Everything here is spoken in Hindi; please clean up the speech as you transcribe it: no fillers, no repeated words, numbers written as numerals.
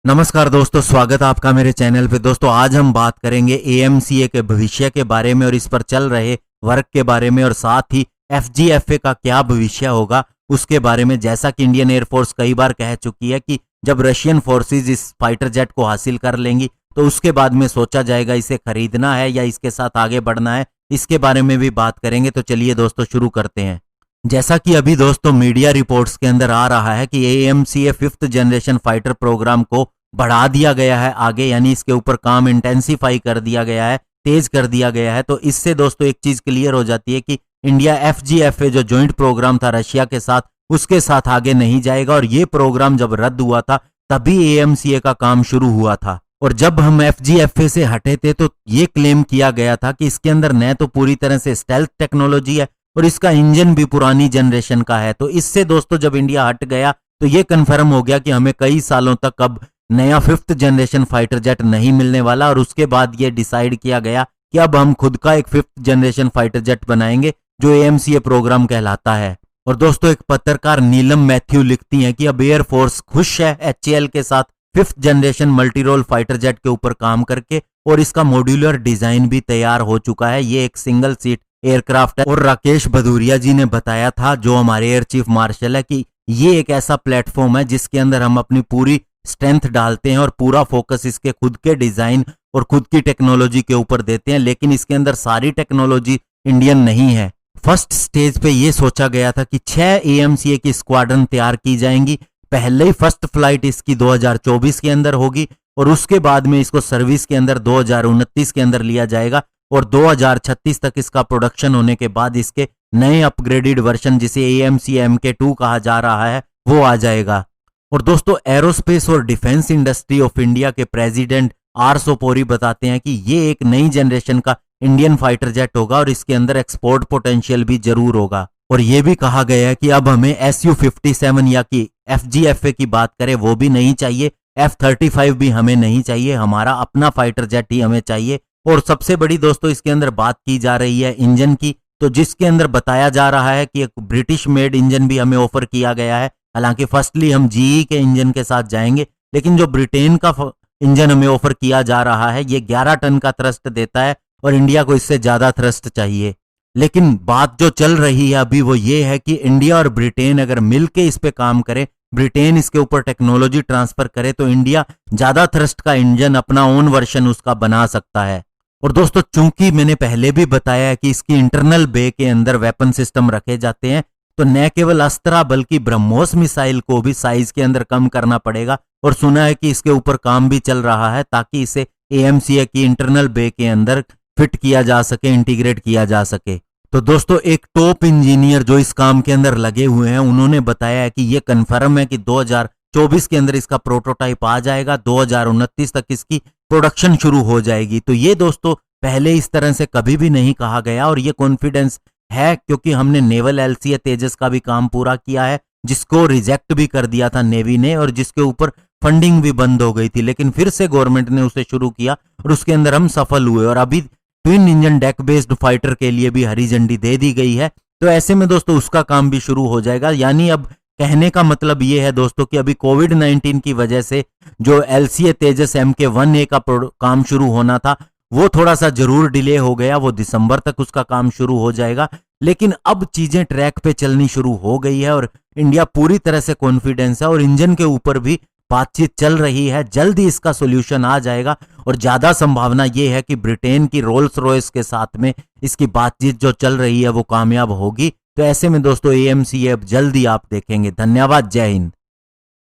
नमस्कार दोस्तों, स्वागत है आपका मेरे चैनल पे। दोस्तों आज हम बात करेंगे एएमसीए के भविष्य के बारे में और इस पर चल रहे वर्क के बारे में, और साथ ही एफजीएफए का क्या भविष्य होगा उसके बारे में। जैसा कि इंडियन एयरफोर्स कई बार कह चुकी है कि जब रशियन फोर्सेस इस फाइटर जेट को हासिल कर लेंगी तो उसके बाद में सोचा जाएगा इसे खरीदना है या इसके साथ आगे बढ़ना है। इसके बारे में भी बात करेंगे। तो चलिए दोस्तों शुरू करते हैं। जैसा कि अभी दोस्तों मीडिया रिपोर्ट्स के अंदर आ रहा है कि AMCA 5th generation fighter programme को बढ़ा दिया गया है आगे, यानी इसके ऊपर काम इंटेंसिफाई कर दिया गया है, तेज कर दिया गया है। तो इससे दोस्तों एक चीज क्लियर हो जाती है कि इंडिया एफजीएफए जो जॉइंट प्रोग्राम था रशिया के साथ, उसके साथ आगे नहीं जाएगा। और ये प्रोग्राम जब रद्द हुआ था तभी एएमसीए का काम शुरू हुआ था। और जब हम एफजीएफए से हटे थे तो ये क्लेम किया गया था कि इसके अंदर न तो पूरी तरह से स्टेल्थ टेक्नोलॉजी है और इसका इंजन भी पुरानी जनरेशन का है। तो इससे दोस्तों जब इंडिया हट गया तो ये कंफर्म हो गया कि हमें कई सालों तक अब नया 5th जनरेशन फाइटर जेट नहीं मिलने वाला। और उसके बाद ये डिसाइड किया गया कि अब हम खुद का एक 5th जनरेशन फाइटर जेट बनाएंगे जो एएमसीए प्रोग्राम कहलाता है। और दोस्तों एक पत्रकार नीलम मैथ्यू लिखती हैं कि अब एयरफोर्स खुश है एचएएल के साथ 5th generation multi role fighter jet के ऊपर काम करके, और इसका मॉड्यूलर डिजाइन भी तैयार हो चुका है। ये एक सिंगल सीट एयरक्राफ्ट है। और राकेश भदौरिया जी ने बताया था, जो हमारे एयर चीफ मार्शल है, कि ये एक ऐसा प्लेटफॉर्म है जिसके अंदर हम अपनी पूरी स्ट्रेंथ डालते हैं और पूरा फोकस इसके खुद के डिजाइन और खुद की टेक्नोलॉजी के ऊपर देते हैं। लेकिन इसके अंदर सारी टेक्नोलॉजी इंडियन नहीं है। फर्स्ट स्टेज पे ये सोचा गया था कि 6 एएमसीए की स्क्वाड्रन तैयार की जाएंगी। पहले ही फर्स्ट फ्लाइट इसकी 2024 के अंदर होगी और उसके बाद में इसको सर्विस के अंदर 2029 के अंदर लिया जाएगा और 2036 तक इसका प्रोडक्शन होने के बाद इसके नए अपग्रेडेड वर्जन, जिसे एएमसीए MK2 कहा जा रहा है, वो आ जाएगा। और दोस्तों एरोस्पेस और डिफेंस इंडस्ट्री ऑफ इंडिया के प्रेसिडेंट आर सोपोरी बताते हैं कि ये एक नई जनरेशन का इंडियन फाइटर जेट होगा और इसके अंदर एक्सपोर्ट पोटेंशियल भी जरूर होगा। और ये भी कहा गया है कि अब हमें SU-57 या कि एफजीएफए की बात करें वो भी नहीं चाहिए, F-35 भी हमें नहीं चाहिए, हमारा अपना फाइटर जेट ही हमें चाहिए। और सबसे बड़ी दोस्तों इसके अंदर बात की जा रही है इंजन की, तो जिसके अंदर बताया जा रहा है कि एक ब्रिटिश मेड इंजन भी हमें ऑफर किया गया है। हालांकि फर्स्टली हम जीई के इंजन के साथ जाएंगे, लेकिन जो ब्रिटेन का इंजन हमें ऑफर किया जा रहा है ये 11 टन का थ्रस्ट देता है और इंडिया को इससे ज्यादा थ्रस्ट चाहिए। लेकिन बात जो चल रही है अभी वो ये है कि इंडिया और ब्रिटेन अगर मिलके इस पे काम करे, ब्रिटेन इसके ऊपर टेक्नोलॉजी ट्रांसफर करे, तो इंडिया ज्यादा थ्रस्ट का इंजन अपना ओन वर्जन उसका बना सकता है। और दोस्तों चूंकि मैंने पहले भी बताया है कि इसकी इंटरनल बे के अंदर वेपन सिस्टम रखे जाते हैं, तो न केवल अस्त्रा बल्कि ब्रह्मोस मिसाइल को भी साइज के अंदर कम करना पड़ेगा। और सुना है कि इसके ऊपर काम भी चल रहा है ताकि इसे एएमसीए की इंटरनल बे के अंदर फिट किया जा सके, इंटीग्रेट किया जा सके। तो दोस्तों एक टॉप इंजीनियर जो इस काम के अंदर लगे हुए हैं उन्होंने बताया है कि यह कंफर्म है कि 2024 के अंदर इसका प्रोटोटाइप आ जाएगा, 2029 तक इसकी प्रोडक्शन शुरू हो जाएगी। तो ये दोस्तों पहले इस तरह से कभी भी नहीं कहा गया और ये कॉन्फिडेंस है क्योंकि हमने नेवल LCA तेजस का भी काम पूरा किया है, जिसको रिजेक्ट भी कर दिया था नेवी ने और जिसके ऊपर फंडिंग भी बंद हो गई थी, लेकिन फिर से गवर्नमेंट ने उसे शुरू किया और उसके अंदर हम सफल हुए। और अभी twin engine deck based fighter के लिए भी हरी झंडी दे दी गई है। तो ऐसे में दोस्तों उसका काम भी शुरू हो जाएगा। यानी अब कहने का मतलब ये है दोस्तों कि अभी कोविड-19 की वजह से जो LCA तेजस MK1A का काम शुरू होना था वो थोड़ा सा जरूर डिले हो गया, वो दिसंबर तक उसका काम शुरू हो जाएगा। लेकिन अब चीजें ट्रैक पे चलनी शुरू हो गई है और इंडिया पूरी तरह से कॉन्फिडेंस है और इंजन के ऊपर भी बातचीत चल रही है। जल्द ही इसका सॉल्यूशन आ जाएगा और ज्यादा संभावना ये है कि ब्रिटेन की रोल्स रॉयस के साथ में इसकी बातचीत जो चल रही है वो कामयाब होगी। तो ऐसे में दोस्तों एएमसीए अब जल्द ही आप देखेंगे। धन्यवाद, जय हिंद।